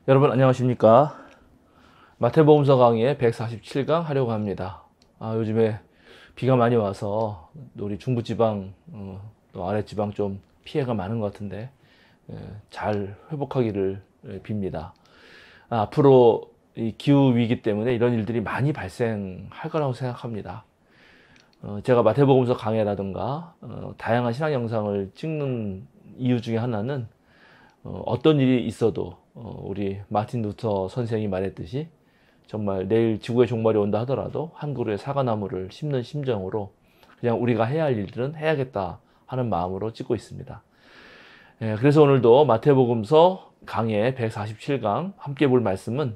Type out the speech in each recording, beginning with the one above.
여러분 안녕하십니까? 마태복음서 강의 147강 하려고 합니다. 요즘에 비가 많이 와서 우리 중부지방 또 아랫지방 좀 피해가 많은 것 같은데 잘 회복하기를 빕니다. 앞으로 이 기후 위기 때문에 이런 일들이 많이 발생할 거라고 생각합니다. 제가 마태복음서 강해라든가 다양한 신학 영상을 찍는 이유 중에 하나는 어떤 일이 있어도 우리 마틴 루터 선생이 말했듯이 정말 내일 지구의 종말이 온다 하더라도 한 그루의 사과나무를 심는 심정으로 그냥 우리가 해야 할 일들은 해야겠다 하는 마음으로 찍고 있습니다. 그래서 오늘도 마태복음서 강해 147강 함께 볼 말씀은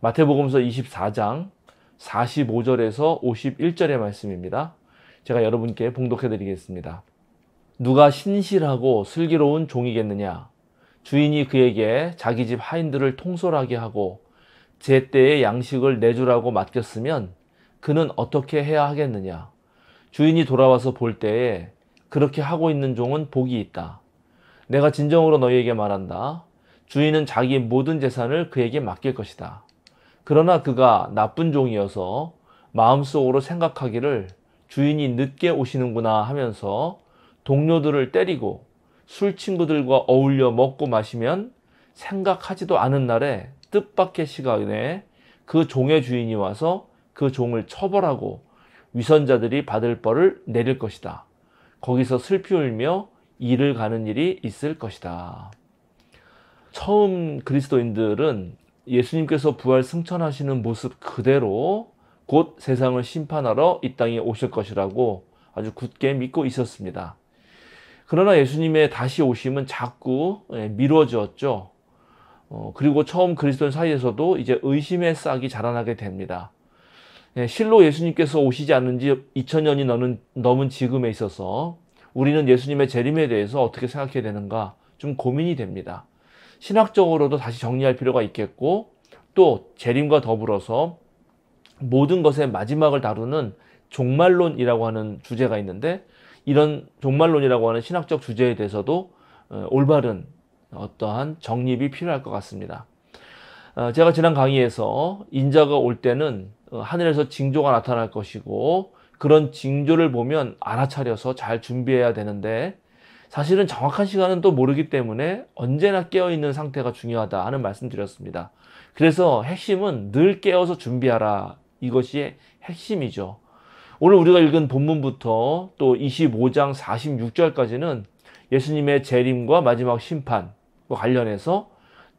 마태복음서 24장 45절에서 51절의 말씀입니다. 제가 여러분께 봉독해 드리겠습니다. 누가 신실하고 슬기로운 종이겠느냐? 주인이 그에게 자기 집 하인들을 통솔하게 하고 제때에 양식을 내주라고 맡겼으면 그는 어떻게 해야 하겠느냐? 주인이 돌아와서 볼 때에 그렇게 하고 있는 종은 복이 있다. 내가 진정으로 너희에게 말한다. 주인은 자기 모든 재산을 그에게 맡길 것이다. 그러나 그가 나쁜 종이어서 마음속으로 생각하기를 주인이 늦게 오시는구나 하면서 동료들을 때리고 술 친구들과 어울려 먹고 마시면 생각하지도 않은 날에 뜻밖의 시간에 그 종의 주인이 와서 그 종을 처벌하고 위선자들이 받을 벌을 내릴 것이다. 거기서 슬피 울며 이를 가는 일이 있을 것이다. 처음 그리스도인들은 예수님께서 부활 승천하시는 모습 그대로 곧 세상을 심판하러 이 땅에 오실 것이라고 아주 굳게 믿고 있었습니다. 그러나 예수님의 다시 오심은 자꾸 미뤄졌죠. 그리고 처음 그리스도인 사이에서도 이제 의심의 싹이 자라나게 됩니다. 실로 예수님께서 오시지 않은 지 2000년이 넘은 지금에 있어서 우리는 예수님의 재림에 대해서 어떻게 생각해야 되는가 좀 고민이 됩니다. 신학적으로도 다시 정리할 필요가 있겠고 또 재림과 더불어서 모든 것의 마지막을 다루는 종말론이라고 하는 주제가 있는데 이런 종말론이라고 하는 신학적 주제에 대해서도 올바른 어떠한 정립이 필요할 것 같습니다. 제가 지난 강의에서 인자가 올 때는 하늘에서 징조가 나타날 것이고 그런 징조를 보면 알아차려서 잘 준비해야 되는데 사실은 정확한 시간은 또 모르기 때문에 언제나 깨어있는 상태가 중요하다 하는 말씀 드렸습니다. 그래서 핵심은 늘 깨어서 준비하라. 이것이 핵심이죠. 오늘 우리가 읽은 본문부터 또 25장 46절까지는 예수님의 재림과 마지막 심판과 관련해서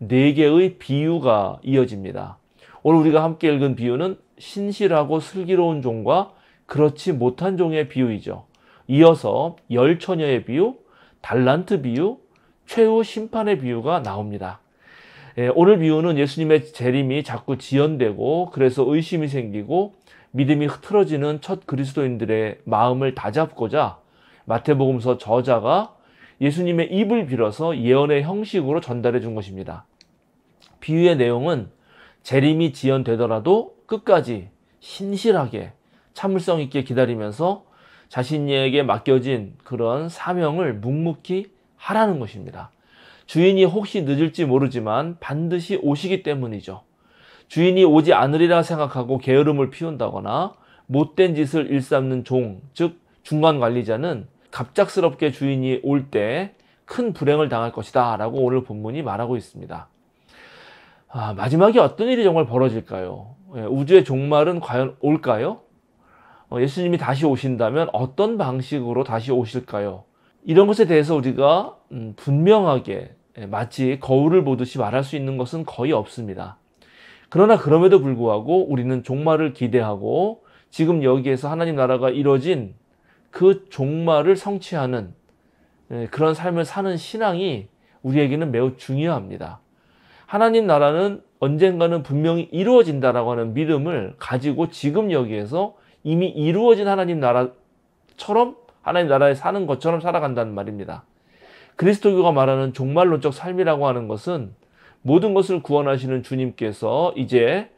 4개의 비유가 이어집니다. 오늘 우리가 함께 읽은 비유는 신실하고 슬기로운 종과 그렇지 못한 종의 비유이죠. 이어서 열처녀의 비유, 달란트 비유, 최후 심판의 비유가 나옵니다. 오늘 비유는 예수님의 재림이 자꾸 지연되고 그래서 의심이 생기고 믿음이 흐트러지는 첫 그리스도인들의 마음을 다잡고자 마태복음서 저자가 예수님의 입을 빌어서 예언의 형식으로 전달해 준 것입니다. 비유의 내용은 재림이 지연되더라도 끝까지 신실하게 참을성 있게 기다리면서 자신에게 맡겨진 그런 사명을 묵묵히 하라는 것입니다. 주인이 혹시 늦을지 모르지만 반드시 오시기 때문이죠. 주인이 오지 않으리라 생각하고 게으름을 피운다거나 못된 짓을 일삼는 종, 즉 중간 관리자는 갑작스럽게 주인이 올 때 큰 불행을 당할 것이다 라고 오늘 본문이 말하고 있습니다. 마지막에 어떤 일이 정말 벌어질까요? 우주의 종말은 과연 올까요? 예수님이 다시 오신다면 어떤 방식으로 다시 오실까요? 이런 것에 대해서 우리가 분명하게 마치 거울을 보듯이 말할 수 있는 것은 거의 없습니다. 그러나 그럼에도 불구하고 우리는 종말을 기대하고 지금 여기에서 하나님 나라가 이뤄진 그 종말을 성취하는 그런 삶을 사는 신앙이 우리에게는 매우 중요합니다. 하나님 나라는 언젠가는 분명히 이루어진다라고 하는 믿음을 가지고 지금 여기에서 이미 이루어진 하나님 나라처럼 하나님 나라에 사는 것처럼 살아간다는 말입니다. 그리스도교가 말하는 종말론적 삶이라고 하는 것은 모든 것을 구원하시는 주님께서 이제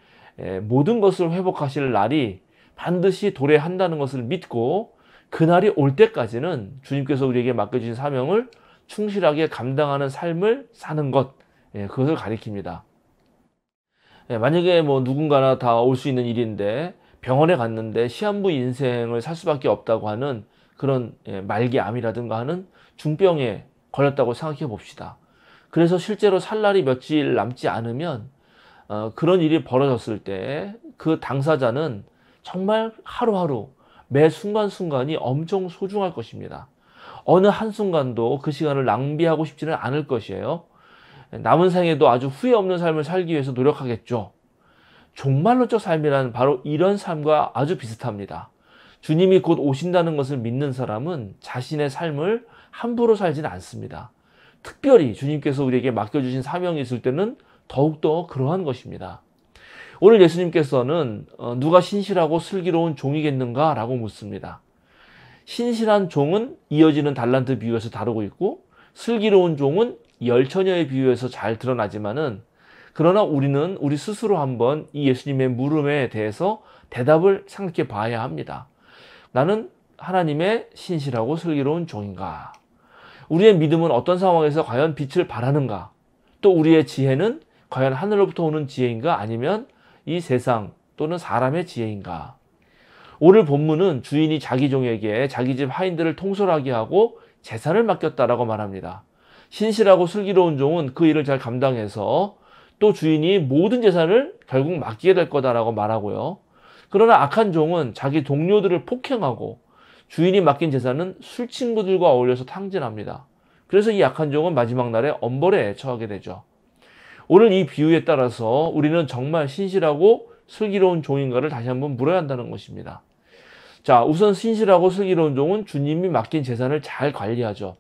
모든 것을 회복하실 날이 반드시 도래한다는 것을 믿고 그날이 올 때까지는 주님께서 우리에게 맡겨주신 사명을 충실하게 감당하는 삶을 사는 것, 그것을 가리킵니다. 만약에 뭐 누군가나 다 올 수 있는 일인데 병원에 갔는데 시한부 인생을 살 수밖에 없다고 하는 그런 말기암이라든가 하는 중병에 걸렸다고 생각해 봅시다. 그래서 실제로 살 날이 며칠 남지 않으면 그런 일이 벌어졌을 때 그 당사자는 정말 하루하루 매 순간순간이 엄청 소중할 것입니다. 어느 한순간도 그 시간을 낭비하고 싶지는 않을 것이에요. 남은 생에도 아주 후회 없는 삶을 살기 위해서 노력하겠죠. 종말론적 삶이란 바로 이런 삶과 아주 비슷합니다. 주님이 곧 오신다는 것을 믿는 사람은 자신의 삶을 함부로 살지는 않습니다. 특별히 주님께서 우리에게 맡겨주신 사명이 있을 때는 더욱더 그러한 것입니다. 오늘 예수님께서는 누가 신실하고 슬기로운 종이겠는가 라고 묻습니다. 신실한 종은 이어지는 달란트 비유에서 다루고 있고 슬기로운 종은 열처녀의 비유에서 잘 드러나지만은 그러나 우리는 우리 스스로 한번 이 예수님의 물음에 대해서 대답을 생각해 봐야 합니다. 나는 하나님의 신실하고 슬기로운 종인가? 우리의 믿음은 어떤 상황에서 과연 빛을 발하는가? 또 우리의 지혜는 과연 하늘로부터 오는 지혜인가? 아니면 이 세상 또는 사람의 지혜인가? 오늘 본문은 주인이 자기 종에게 자기 집 하인들을 통솔하게 하고 재산을 맡겼다라고 말합니다. 신실하고 슬기로운 종은 그 일을 잘 감당해서 또 주인이 모든 재산을 결국 맡기게 될 거다라고 말하고요. 그러나 악한 종은 자기 동료들을 폭행하고 주인이 맡긴 재산은 술 친구들과 어울려서 탕진합니다. 그래서 이 악한 종은 마지막 날에 엄벌에 처하게 되죠. 오늘 이 비유에 따라서 우리는 정말 신실하고 슬기로운 종인가를 다시 한번 물어야 한다는 것입니다. 자, 우선 신실하고 슬기로운 종은 주님이 맡긴 재산을 잘 관리하죠.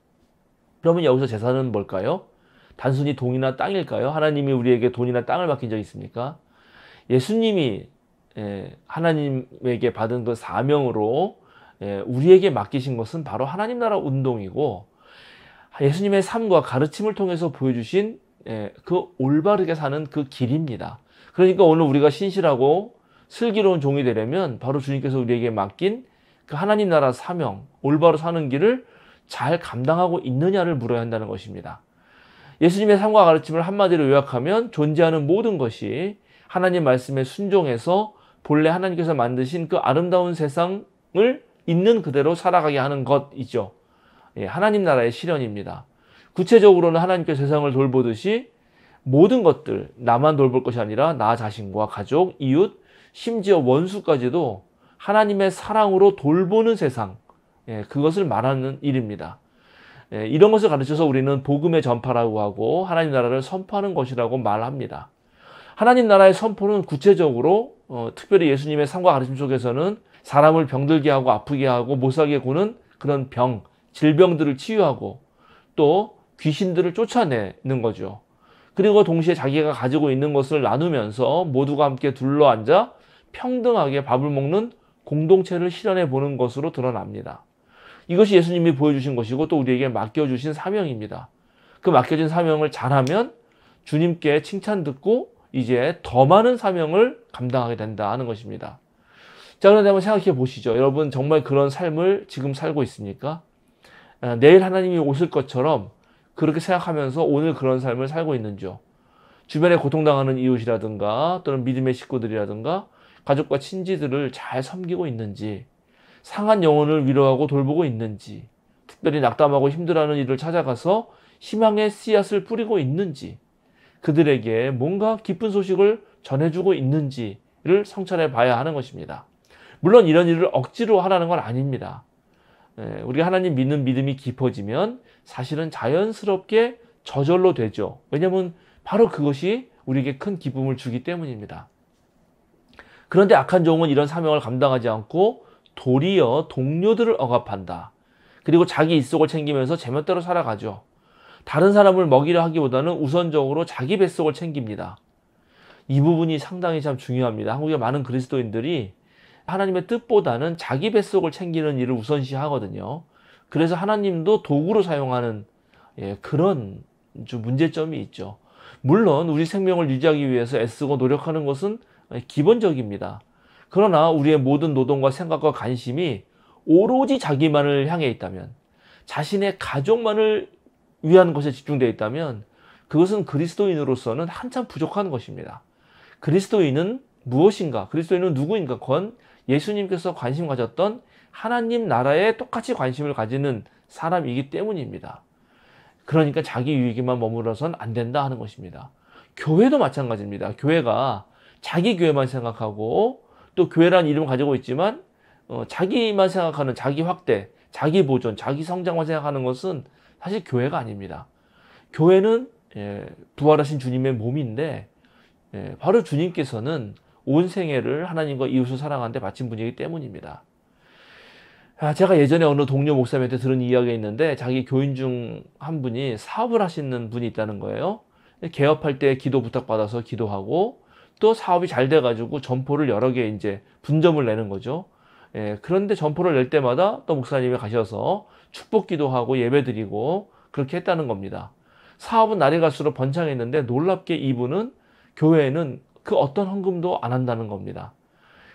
그러면 여기서 재산은 뭘까요? 단순히 돈이나 땅일까요? 하나님이 우리에게 돈이나 땅을 맡긴 적이 있습니까? 예수님이 하나님에게 받은 그 사명으로 우리에게 맡기신 것은 바로 하나님 나라 운동이고 예수님의 삶과 가르침을 통해서 보여주신 그 올바르게 사는 그 길입니다. 그러니까 오늘 우리가 신실하고 슬기로운 종이 되려면 바로 주님께서 우리에게 맡긴 그 하나님 나라 사명, 올바로 사는 길을 잘 감당하고 있느냐를 물어야 한다는 것입니다. 예수님의 삶과 가르침을 한마디로 요약하면 존재하는 모든 것이 하나님 말씀에 순종해서 본래 하나님께서 만드신 그 아름다운 세상을 있는 그대로 살아가게 하는 것이죠. 하나님 나라의 실현입니다. 구체적으로는 하나님께서 세상을 돌보듯이 모든 것들, 나만 돌볼 것이 아니라 나 자신과 가족, 이웃, 심지어 원수까지도 하나님의 사랑으로 돌보는 세상, 그것을 말하는 일입니다. 이런 것을 가르쳐서 우리는 복음의 전파라고 하고 하나님 나라를 선포하는 것이라고 말합니다. 하나님 나라의 선포는 구체적으로 특별히 예수님의 삶과 가르침 속에서는 사람을 병들게 하고 아프게 하고 못 살게 구는 그런 병, 질병들을 치유하고 또 귀신들을 쫓아내는 거죠. 그리고 동시에 자기가 가지고 있는 것을 나누면서 모두가 함께 둘러앉아 평등하게 밥을 먹는 공동체를 실현해 보는 것으로 드러납니다. 이것이 예수님이 보여주신 것이고 또 우리에게 맡겨주신 사명입니다. 그 맡겨진 사명을 잘하면 주님께 칭찬 듣고 이제 더 많은 사명을 감당하게 된다 하는 것입니다. 자, 그런데 한번 생각해 보시죠. 여러분 정말 그런 삶을 지금 살고 있습니까? 내일 하나님이 오실 것처럼 그렇게 생각하면서 오늘 그런 삶을 살고 있는지요? 주변에 고통당하는 이웃이라든가 또는 믿음의 식구들이라든가 가족과 친지들을 잘 섬기고 있는지, 상한 영혼을 위로하고 돌보고 있는지, 특별히 낙담하고 힘들어하는 이들을 찾아가서 희망의 씨앗을 뿌리고 있는지, 그들에게 뭔가 기쁜 소식을 전해주고 있는지를 성찰해 봐야 하는 것입니다. 물론 이런 일을 억지로 하라는 건 아닙니다. 우리가 하나님 믿는 믿음이 깊어지면 사실은 자연스럽게 저절로 되죠. 왜냐하면 바로 그것이 우리에게 큰 기쁨을 주기 때문입니다. 그런데 악한 종은 이런 사명을 감당하지 않고 도리어 동료들을 억압한다. 그리고 자기 입속을 챙기면서 제멋대로 살아가죠. 다른 사람을 먹이려 하기보다는 우선적으로 자기 뱃속을 챙깁니다. 이 부분이 상당히 참 중요합니다. 한국의 많은 그리스도인들이 하나님의 뜻보다는 자기 뱃속을 챙기는 일을 우선시 하거든요. 그래서 하나님도 도구로 사용하는 그런 좀 문제점이 있죠. 물론 우리 생명을 유지하기 위해서 애쓰고 노력하는 것은 기본적입니다. 그러나 우리의 모든 노동과 생각과 관심이 오로지 자기만을 향해 있다면, 자신의 가족만을 위한 것에 집중되어 있다면 그것은 그리스도인으로서는 한참 부족한 것입니다. 그리스도인은 무엇인가? 그리스도인은 누구인가? 건 예수님께서 관심 가졌던 하나님 나라에 똑같이 관심을 가지는 사람이기 때문입니다. 그러니까 자기 유익에만 머물러선 안 된다 하는 것입니다. 교회도 마찬가지입니다. 교회가 자기 교회만 생각하고 또 교회라는 이름을 가지고 있지만 자기만 생각하는 자기 확대, 자기 보존, 자기 성장만 생각하는 것은 사실 교회가 아닙니다. 교회는 부활하신 주님의 몸인데 바로 주님께서는 온 생애를 하나님과 이웃을 사랑하는데 바친 분이기 때문입니다. 제가 예전에 어느 동료 목사님한테 들은 이야기가 있는데 자기 교인 중 한 분이 사업을 하시는 분이 있다는 거예요. 개업할 때 기도 부탁받아서 기도하고 또 사업이 잘 돼가지고 점포를 여러 개 이제 분점을 내는 거죠. 그런데 점포를 낼 때마다 또 목사님이 가셔서 축복 기도하고 예배 드리고 그렇게 했다는 겁니다. 사업은 날이 갈수록 번창했는데 놀랍게 이분은 교회에는 그 어떤 헌금도 안 한다는 겁니다.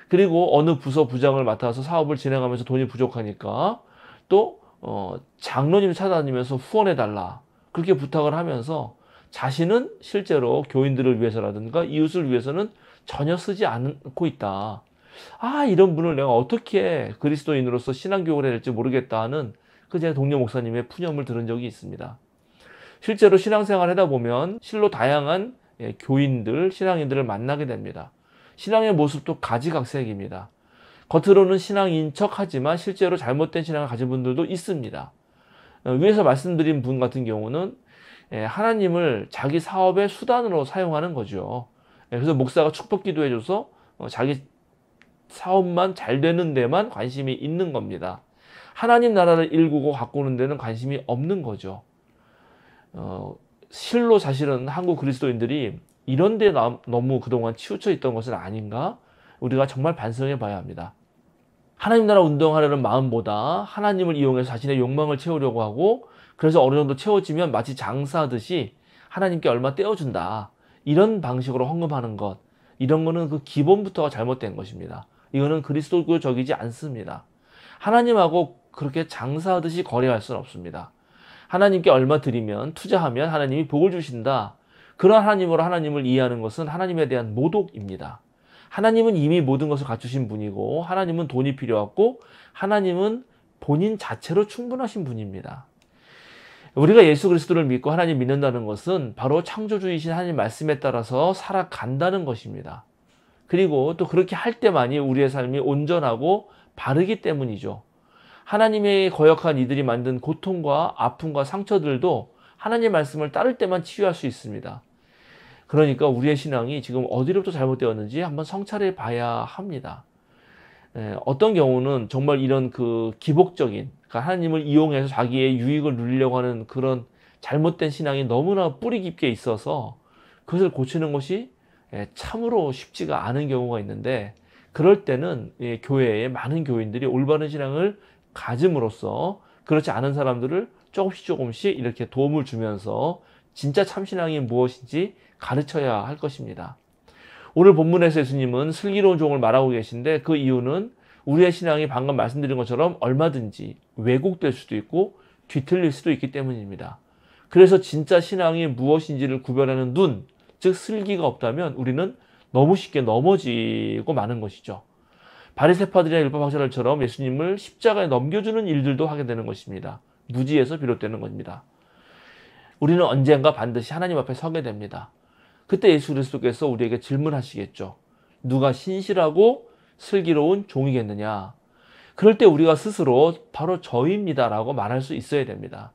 그리고 어느 부서 부장을 맡아서 사업을 진행하면서 돈이 부족하니까 또 장로님 찾아다니면서 후원해달라 그렇게 부탁을 하면서 자신은 실제로 교인들을 위해서라든가 이웃을 위해서는 전혀 쓰지 않고 있다. 이런 분을 내가 어떻게 그리스도인으로서 신앙교육을 해야 될지 모르겠다 하는 그 제 동료 목사님의 푸념을 들은 적이 있습니다. 실제로 신앙생활을 하다 보면 실로 다양한 교인들, 신앙인들을 만나게 됩니다. 신앙의 모습도 가지각색입니다. 겉으로는 신앙인 척하지만 실제로 잘못된 신앙을 가진 분들도 있습니다. 위에서 말씀드린 분 같은 경우는 하나님을 자기 사업의 수단으로 사용하는 거죠. 그래서 목사가 축복 기도해줘서 자기 사업만 잘 되는 데만 관심이 있는 겁니다. 하나님 나라를 일구고 가꾸는 데는 관심이 없는 거죠. 실로 사실은 한국 그리스도인들이 이런 데 너무 그동안 치우쳐 있던 것은 아닌가? 우리가 정말 반성해 봐야 합니다. 하나님 나라 운동하려는 마음보다 하나님을 이용해서 자신의 욕망을 채우려고 하고 그래서 어느 정도 채워지면 마치 장사하듯이 하나님께 얼마 떼어준다. 이런 방식으로 헌금하는 것. 이런 거는 그 기본부터가 잘못된 것입니다. 이거는 그리스도교적이지 않습니다. 하나님하고 그렇게 장사하듯이 거래할 수는 없습니다. 하나님께 얼마 드리면 투자하면 하나님이 복을 주신다. 그런 하나님으로 하나님을 이해하는 것은 하나님에 대한 모독입니다. 하나님은 이미 모든 것을 갖추신 분이고 하나님은 돈이 필요 없고 하나님은 본인 자체로 충분하신 분입니다. 우리가 예수 그리스도를 믿고 하나님 믿는다는 것은 바로 창조주이신 하나님 말씀에 따라서 살아간다는 것입니다. 그리고 또 그렇게 할 때만이 우리의 삶이 온전하고 바르기 때문이죠. 하나님의 거역한 이들이 만든 고통과 아픔과 상처들도 하나님의 말씀을 따를 때만 치유할 수 있습니다. 그러니까 우리의 신앙이 지금 어디로부터 잘못되었는지 한번 성찰해 봐야 합니다. 어떤 경우는 정말 이런 그 기복적인, 그러니까 하나님을 이용해서 자기의 유익을 누리려고 하는 그런 잘못된 신앙이 너무나 뿌리 깊게 있어서 그것을 고치는 것이 참으로 쉽지가 않은 경우가 있는데 그럴 때는 교회에 많은 교인들이 올바른 신앙을 가짐으로써 그렇지 않은 사람들을 조금씩 이렇게 도움을 주면서 진짜 참신앙이 무엇인지 가르쳐야 할 것입니다. 오늘 본문에서 예수님은 슬기로운 종을 말하고 계신데 그 이유는 우리의 신앙이 방금 말씀드린 것처럼 얼마든지 왜곡될 수도 있고 뒤틀릴 수도 있기 때문입니다. 그래서 진짜 신앙이 무엇인지를 구별하는 눈, 즉 슬기가 없다면 우리는 너무 쉽게 넘어지고 마는 것이죠. 바리새파들이나 율법학자들처럼 예수님을 십자가에 넘겨주는 일들도 하게 되는 것입니다. 무지에서 비롯되는 겁니다. 우리는 언젠가 반드시 하나님 앞에 서게 됩니다. 그때 예수 그리스도께서 우리에게 질문하시겠죠. 누가 신실하고 슬기로운 종이겠느냐? 그럴 때 우리가 스스로 바로 저입니다 라고 말할 수 있어야 됩니다.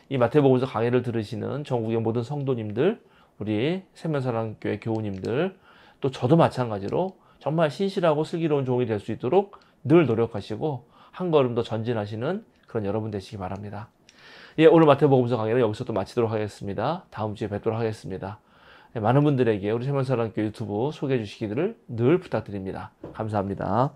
이 마태복음서 강의를 들으시는 전국의 모든 성도님들, 우리 생명사랑교회 교우님들, 또 저도 마찬가지로 정말 신실하고 슬기로운 종이 될 수 있도록 늘 노력하시고 한 걸음 더 전진하시는 그런 여러분 되시기 바랍니다. 오늘 마태복음서 강의는 여기서 또 마치도록 하겠습니다. 다음 주에 뵙도록 하겠습니다. 많은 분들에게 우리 생명사랑교회 유튜브 소개해 주시기를 늘 부탁드립니다. 감사합니다.